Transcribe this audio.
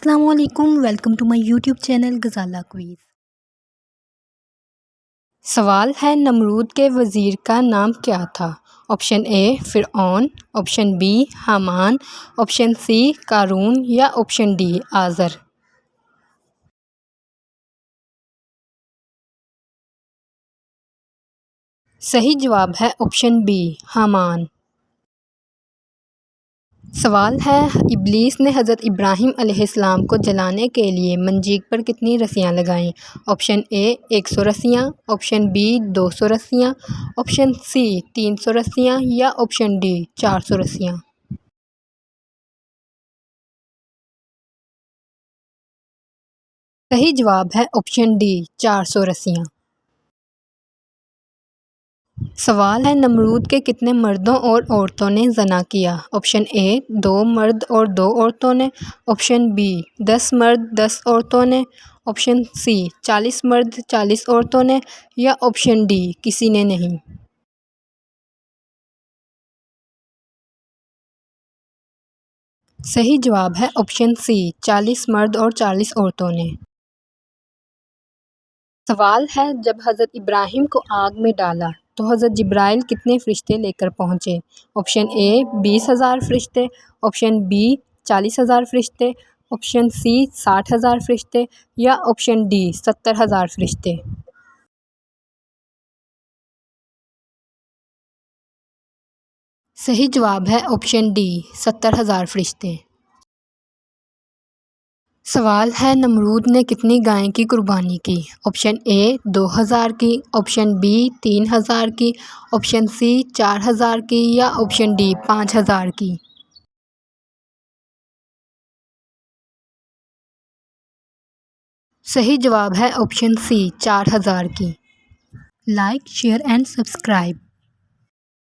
अस्सलाम वालेकुम, welcome to my YouTube channel Ghazala quiz. सवाल है, नमरूद के वज़ीर का नाम क्या था? ऑप्शन ए फ़िरऔन, option B Haman, option C क़ारून या ऑप्शन डी आज़र। सही जवाब है ऑप्शन बी हामान। सवाल है, इब्लीस ने हज़रत इब्राहीम अलैहिस्सलाम को जलाने के लिए मंजीक पर कितनी रस्सियाँ लगाईं? ऑप्शन ए 100 रस्सियाँ, ऑप्शन बी 200 रस्सियाँ, ऑप्शन सी 300 रस्सियाँ या ऑप्शन डी 400 रस्सियाँ। सही जवाब है ऑप्शन डी 400 रस्सियाँ। सवाल है, नमरूद के कितने मर्दों और औरतों ने ज़ना किया? ऑप्शन ए 2 मर्द और 2 औरतों ने, ऑप्शन बी 10 मर्द 10 औरतों ने, ऑप्शन सी 40 मर्द 40 औरतों ने या ऑप्शन डी किसी ने नहीं। सही जवाब है ऑप्शन सी 40 मर्द और 40 औरतों ने। सवाल है, जब हज़रत इब्राहीम को आग में डाला तो हज़रत जिब्राइल कितने फ़रिश्ते लेकर पहुँचे? ऑप्शन ए 20,000 फ़रिश्ते, ऑप्शन बी 40,000 फ़रिश्ते, ऑप्शन सी 60,000 फ़रिश्ते या ऑप्शन डी 70,000 फ़रिश्ते। सही जवाब है ऑप्शन डी 70,000 फ़रिश्ते। सवाल है, नमरूद ने कितनी गायें की कुर्बानी की? ऑप्शन ए 2,000 की, ऑप्शन बी 3,000 की, ऑप्शन सी 4,000 की या ऑप्शन डी 5,000 की। सही जवाब है ऑप्शन सी 4,000 की। Like share and subscribe.